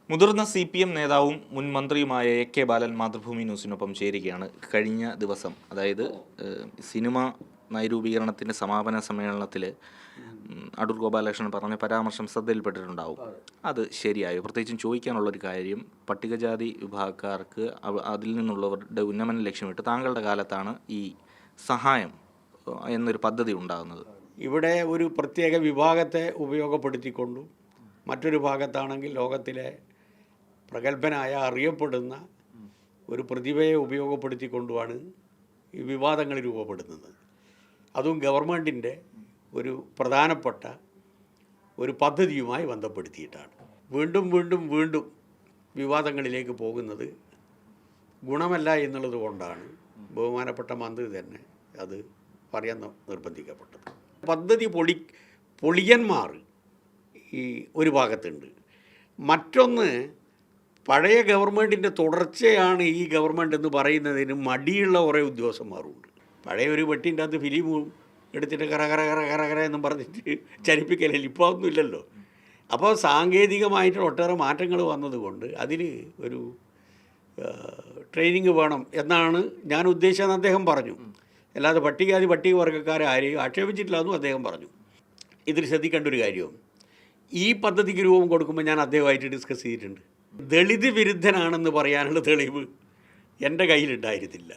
മുതിർന്ന CPM നേതാവും മുൻ മന്ത്രിയുമായ AK ബാലൻ മാതൃഭൂമി ന്യൂസിനൊപ്പം ചേരുകയാണ്. കഴിഞ്ഞ ദിവസം, അതായത് സിനിമ നയരൂപീകരണത്തിൻ്റെ സമാപന സമ്മേളനത്തിൽ അടൂർ ഗോപാലകൃഷ്ണൻ പറഞ്ഞ പരാമർശം ശ്രദ്ധയിൽപ്പെട്ടിട്ടുണ്ടാവും. അത് ശരിയായോ? പ്രത്യേകിച്ചും ചോദിക്കാനുള്ളൊരു കാര്യം, പട്ടികജാതി വിഭാഗക്കാർക്ക് അതിൽ നിന്നുള്ളവരുടെ ഉന്നമനം ലക്ഷ്യമിട്ട് താങ്കളുടെ കാലത്താണ് ഈ സഹായം എന്നൊരു പദ്ധതി ഉണ്ടാകുന്നത്. ഇവിടെ ഒരു പ്രത്യേക വിഭാഗത്തെ ഉപയോഗപ്പെടുത്തിക്കൊണ്ടും മറ്റൊരു ഭാഗത്താണെങ്കിൽ ലോകത്തിലെ പ്രഗത്ഭനായ അറിയപ്പെടുന്ന ഒരു പ്രതിഭയെ ഉപയോഗപ്പെടുത്തിക്കൊണ്ടുമാണ് ഈ വിവാദങ്ങൾ രൂപപ്പെടുന്നത്. അതും ഗവൺമെൻറ്റിൻ്റെ ഒരു പ്രധാനപ്പെട്ട ഒരു പദ്ധതിയുമായി ബന്ധപ്പെടുത്തിയിട്ടാണ്. വീണ്ടും വീണ്ടും വീണ്ടും വിവാദങ്ങളിലേക്ക് പോകുന്നത് ഗുണമല്ല എന്നുള്ളത് കൊണ്ടാണ് ബഹുമാനപ്പെട്ട മന്ത്രി തന്നെ അത് പറയാൻ നിർബന്ധിക്കപ്പെട്ടത്. പദ്ധതി പൊളിയന്മാർ ഈ ഒരു ഭാഗത്തുണ്ട്. മറ്റൊന്ന്, പഴയ ഗവൺമെൻറ്റിൻ്റെ തുടർച്ചയാണ് ഈ ഗവൺമെൻറ് എന്ന് പറയുന്നതിന് മടിയുള്ള കുറേ ഉദ്യോഗസ്ഥന്മാരുണ്ട്. പഴയ ഒരു വെട്ടിൻ്റെ അകത്ത് ഫിലിമും എടുത്തിട്ട് കറ എന്നും പറഞ്ഞിട്ട് ചലിപ്പിക്കലില്ല. ഇപ്പോൾ ഒന്നും ഇല്ലല്ലോ. അപ്പോൾ സാങ്കേതികമായിട്ട് ഒട്ടേറെ മാറ്റങ്ങൾ വന്നതുകൊണ്ട് അതിന് ഒരു ട്രെയിനിങ് വേണം എന്നാണ് ഞാൻ ഉദ്ദേശിച്ചതെന്ന് അദ്ദേഹം പറഞ്ഞു. അല്ലാതെ പട്ടികവർഗ്ഗക്കാരെ ആരെയും ആക്ഷേപിച്ചിട്ടില്ല എന്നും അദ്ദേഹം പറഞ്ഞു. ഇതിൽ ശ്രദ്ധിക്കേണ്ട ഒരു കാര്യവും, ഈ പദ്ധതിക്ക് രൂപം കൊടുക്കുമ്പോൾ ഞാൻ അദ്ദേഹമായിട്ട് ഡിസ്കസ് ചെയ്തിട്ടുണ്ട്. ദളിത് വിരുദ്ധനാണെന്ന് പറയാനുള്ള തെളിവ് എൻ്റെ കയ്യിലുണ്ടായിരുന്നില്ല.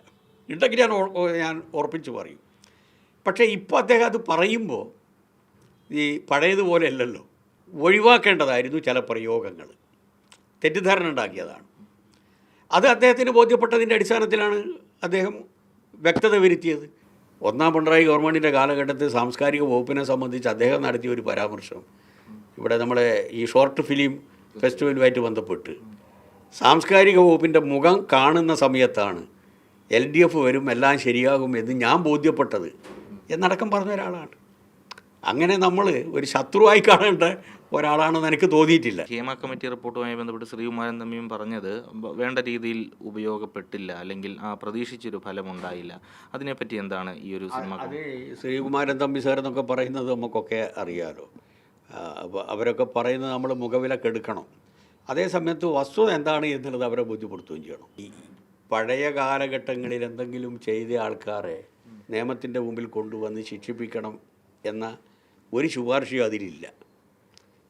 ഉണ്ടെങ്കിൽ ഞാൻ ഉറപ്പിച്ച് പറയും. പക്ഷേ ഇപ്പോൾ അദ്ദേഹം അത് പറയുമ്പോൾ ഈ പഴയതുപോലെ അല്ലല്ലോ. ഒഴിവാക്കേണ്ടതായിരുന്നു ചില പ്രയോഗങ്ങൾ. തെറ്റിദ്ധാരണ ഉണ്ടാക്കിയതാണ്. അത് അദ്ദേഹത്തിന് ബോധ്യപ്പെട്ടതിൻ്റെ അടിസ്ഥാനത്തിലാണ് അദ്ദേഹം വ്യക്തത വരുത്തിയത്. ഒന്നാം പിണറായി ഗവൺമെൻറ്റിൻ്റെ കാലഘട്ടത്തിൽ സാംസ്കാരിക വകുപ്പിനെ സംബന്ധിച്ച് അദ്ദേഹം നടത്തിയ ഒരു പരാമർശം, ഇവിടെ നമ്മളെ ഈ ഷോർട്ട് ഫിലിം ഫെസ്റ്റിവലുമായിട്ട് ബന്ധപ്പെട്ട് സാംസ്കാരിക വകുപ്പിൻ്റെ മുഖം കാണുന്ന സമയത്താണ് LDF വരും, എല്ലാം ശരിയാകും എന്ന് ഞാൻ ബോധ്യപ്പെട്ടത് എന്നടക്കം പറഞ്ഞ ഒരാളാണ്. അങ്ങനെ നമ്മൾ ഒരു ശത്രുവായി കാണേണ്ട ഒരാളാണെന്ന് എനിക്ക് തോന്നിയിട്ടില്ല. ഹേമ കമ്മിറ്റി റിപ്പോർട്ടുമായി ബന്ധപ്പെട്ട് ശ്രീകുമാരൻ തമ്മിയും പറഞ്ഞത് വേണ്ട രീതിയിൽ ഉപയോഗപ്പെട്ടില്ല, അല്ലെങ്കിൽ ആ പ്രതീക്ഷിച്ചൊരു ഫലമുണ്ടായില്ല. അതിനെപ്പറ്റി എന്താണ് ഈ ഒരു സിനിമ? അത് ശ്രീകുമാരൻ തമ്പി സാർ എന്നൊക്കെ പറയുന്നത് നമുക്കൊക്കെ അറിയാമല്ലോ. അപ്പോൾ അവരൊക്കെ പറയുന്നത് നമ്മൾ മുഖവിലക്കെടുക്കണം. അതേസമയത്ത് വസ്തുത എന്താണ് എന്നുള്ളത് അവരെ ബോധ്യപ്പെടുത്തുകയും ചെയ്യണം. ഈ പഴയ കാലഘട്ടങ്ങളിൽ എന്തെങ്കിലും ചെയ്ത ആൾക്കാരെ നിയമത്തിൻ്റെ മുമ്പിൽ കൊണ്ടുവന്ന് ശിക്ഷിപ്പിക്കണം എന്ന ഒരു ശുപാർശയും അതിലില്ല.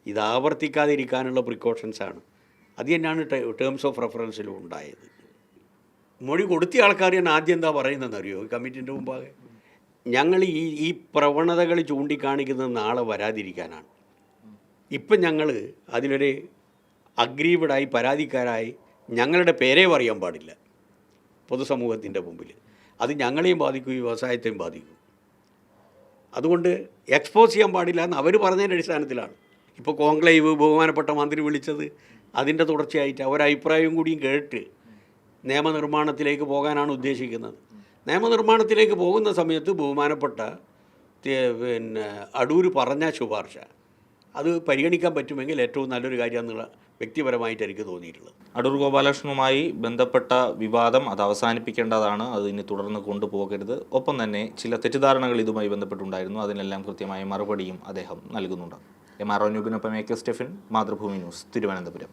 ഇത് ആവർത്തിക്കാതിരിക്കാനുള്ള പ്രിക്കോഷൻസാണ്. അത് തന്നെയാണ് ടേംസ് ഓഫ് റെഫറൻസിലും ഉണ്ടായത്. മൊഴി കൊടുത്തിയ ആൾക്കാർ ഞാൻ ആദ്യം എന്താ പറയുന്നതെന്നറിയോ? ഈ കമ്മിറ്റിൻ്റെ മുമ്പാകെ ഞങ്ങൾ ഈ പ്രവണതകൾ ചൂണ്ടിക്കാണിക്കുന്നത് നാളെ വരാതിരിക്കാനാണ്. ഇപ്പം ഞങ്ങൾ അതിനൊരു അഗ്രീവഡായി പരാതിക്കാരായി ഞങ്ങളുടെ പേരേ പറയാൻ പാടില്ല പൊതുസമൂഹത്തിൻ്റെ മുമ്പിൽ. അത് ഞങ്ങളെയും ബാധിക്കും, ഈ വ്യവസായത്തെയും ബാധിക്കും. അതുകൊണ്ട് എക്സ്പോസ് ചെയ്യാൻ പാടില്ല എന്ന് അവർ പറഞ്ഞതിൻ്റെ അടിസ്ഥാനത്തിലാണ് ഇപ്പോൾ കോൺക്ലേവ് ബഹുമാനപ്പെട്ട മന്ത്രി വിളിച്ചത്. അതിൻ്റെ തുടർച്ചയായിട്ട് അവരഭിപ്രായവും കൂടിയും കേട്ട് നിയമനിർമ്മാണത്തിലേക്ക് പോകാനാണ് ഉദ്ദേശിക്കുന്നത്. നിയമനിർമ്മാണത്തിലേക്ക് പോകുന്ന സമയത്ത് ബഹുമാനപ്പെട്ട അടൂർ പറഞ്ഞ ശുപാർശ അത് പരിഗണിക്കാൻ പറ്റുമെങ്കിൽ ഏറ്റവും നല്ലൊരു കാര്യമെന്നുള്ള വ്യക്തിപരമായിട്ട് എനിക്ക് തോന്നിയിട്ടുള്ളത്. അടൂർ ഗോപാലകൃഷ്ണനുമായി ബന്ധപ്പെട്ട വിവാദം അത് അവസാനിപ്പിക്കേണ്ടതാണ്, അത് ഇനി തുടർന്ന് കൊണ്ടുപോകരുത്. ഒപ്പം തന്നെ ചില തെറ്റിദ്ധാരണകൾ ഇതുമായി ബന്ധപ്പെട്ടുണ്ടായിരുന്നു, അതിനെല്ലാം കൃത്യമായ മറുപടിയും അദ്ദേഹം നൽകുന്നുണ്ട്. MR ന്യൂബിനൊപ്പം AK Stephin, Mathrubhumi news, Thiruvananthapuram.